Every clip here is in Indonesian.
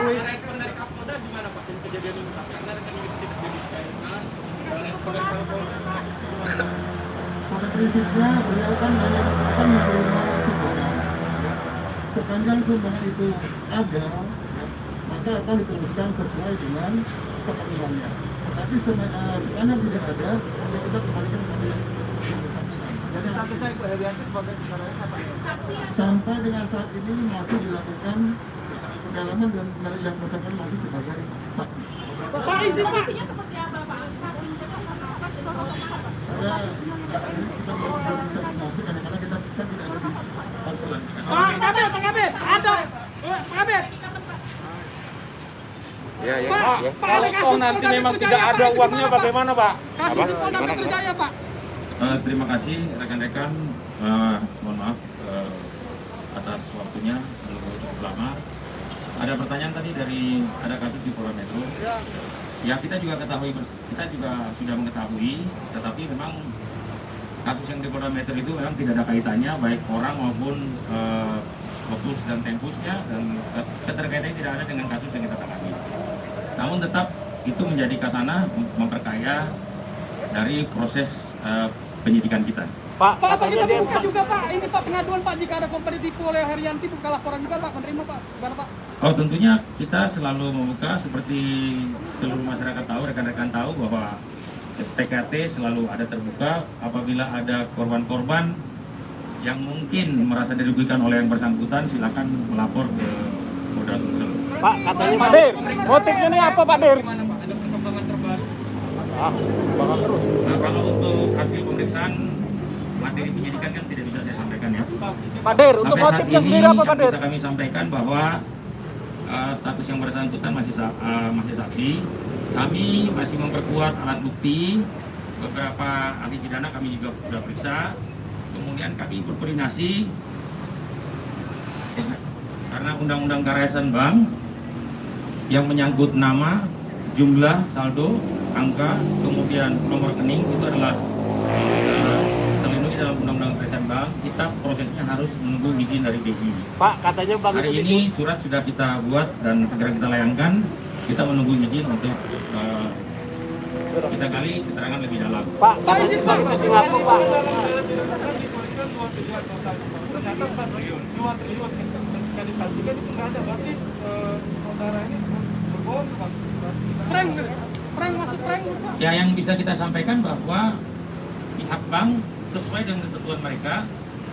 melalui. Respon dari Kapolda gimana Pak kejadian ini Pak? Karena kan ini tidak dikaitkan. Respon dari Kapolda Pada prinsipnya beliau kan hanya akan menerima sumbangan. Sepanjang sumbangan itu ada, maka akan diteruskan sesuai dengan keperluannya. Tetapi sepanjang tidak ada, ya kita kembalikan ke yang bersangkutan. Jadi status saya Bu Herianti sebagai saudaranya siapa? Sampai dengan saat ini masih dilakukan pendalaman dan yang bersangkutan masih sebagai saksi. Pak izin Pak. Kondisinya seperti apa Pak? Saking dekat sama apa? Itu apa? Saya kita belum bisa memastikan karena kita kan tidak ada di kantor. Pak Kabir, ada. Pak Kabir. Ya, ya, Pak, ya. kalau toh nanti memang tidak ada uangnya bagaimana Pak? Kasus di Polda Metro Jaya Pak. Terima kasih rekan-rekan, mohon maaf atas waktunya cukup lama. Ada pertanyaan tadi dari ada kasus di Polda Metro. Ya kita juga sudah mengetahui, tetapi memang kasus yang di Polda Metro itu memang tidak ada kaitannya baik orang maupun Opus dan Tempusnya, dan keterkaitannya tidak ada dengan kasus yang kita tangani. Namun tetap itu menjadi kasana memperkaya dari proses penyidikan kita. Pak, kita buka juga Pak. Ini Pak pengaduan Pak jika ada kompeni ditipu oleh Herianti buka laporan juga Pak, menerima Pak. Gimana Pak? Oh tentunya kita selalu membuka seperti seluruh masyarakat tahu, rekan-rekan tahu bahwa SPKT selalu ada terbuka apabila ada korban-korban yang mungkin merasa dirugikan oleh yang bersangkutan, silakan melapor ke Polda Sumsel. Pak, katanya Pak Der, motifnya ini apa Pak Der? Gimana Pak? Ada perkembangan terbaru? Nah kalau untuk hasil pemeriksaan materi penyidikan kan tidak bisa saya sampaikan ya. Pak Der, untuk Sampai saat motifnya ini sendiri apa Pak yang Der? bisa kami sampaikan bahwa status yang bersangkutan masih saksi. Kami masih memperkuat alat bukti. Beberapa ahli pidana kami juga sudah periksa. Kemudian kami berkoordinasi karena Undang-Undang Karyasan Bank yang menyangkut nama, jumlah, saldo, angka, kemudian nomor rekening itu adalah terlindungi dalam Undang-Undang Karyasan Bank. Kita prosesnya harus menunggu izin dari BI. Pak, katanya Bang Hari ini surat sudah kita buat dan segera kita layangkan. Kita menunggu izin untuk kita gali keterangan lebih dalam. Pak, izin Pak, itu ngaku Pak. Ternyata pas 2 triliun ketika dipastikan itu nggak ada, berarti saudara ini berbohong Pak. Prank masuk prank. Ya yang bisa kita sampaikan bahwa pihak bank sesuai dengan ketentuan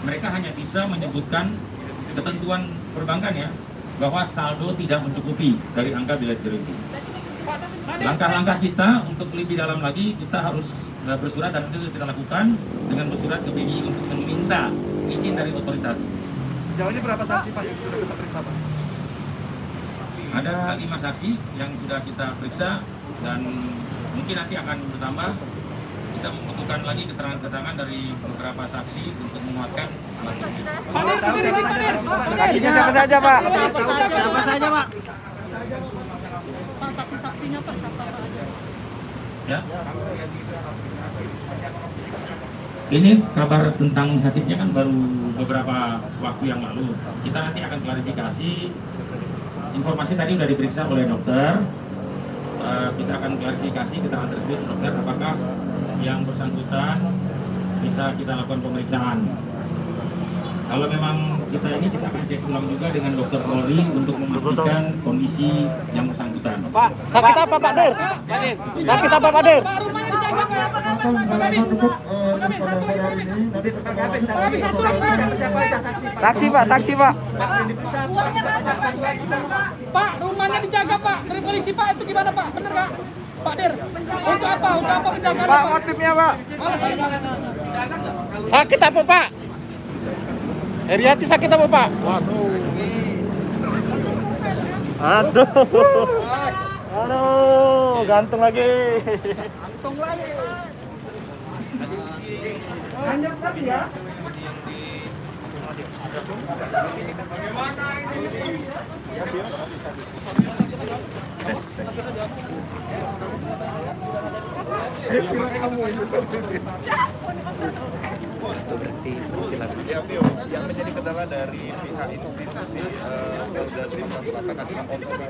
mereka hanya bisa menyebutkan ketentuan perbankan ya, bahwa saldo tidak mencukupi dari angka bilet itu. Langkah-langkah kita untuk lebih dalam lagi, kita harus bersurat dan itu kita lakukan dengan bersurat ke BI untuk meminta izin dari otoritas. Sejauh ini berapa saksi Pak yang sudah kita periksa Pak? Ada 5 saksi yang sudah kita periksa dan mungkin nanti akan bertambah. Kita membutuhkan lagi keterangan-keterangan dari beberapa saksi untuk menguatkan alat bukti. Saksinya siapa saja, Pak? Siapa saja Pak? Pak saksi-saksinya Pak siapa Pak? Ya. Ini kabar tentang sakitnya kan baru beberapa waktu yang lalu. Kita nanti akan klarifikasi. Informasi tadi sudah diperiksa oleh dokter. Kita akan klarifikasi keterangan tersebut dokter apakah yang bersangkutan bisa kita lakukan pemeriksaan. Kalau memang kita akan cek ulang juga dengan dokter Polri untuk memastikan kondisi yang bersangkutan. Pak, sakit apa Pak Der? Sakit apa Pak Der? Atau misalnya cukup pada sore hari ini nanti Saksi, Pak, saksi, Pak. Pak, rumahnya dijaga Pak dari polisi Pak, itu gimana Pak? Bener Pak? Pak Der, untuk apa? Untuk apa penjagaan Pak? Motifnya, Pak. Sakit apa Pak? Herianti sakit apa Pak? Waduh. Aduh, gantung lagi. Gantung lagi. Hanya tadi ya. Yang menjadi kendala dari pihak institusi Polda Sumatera Selatan adalah otomatis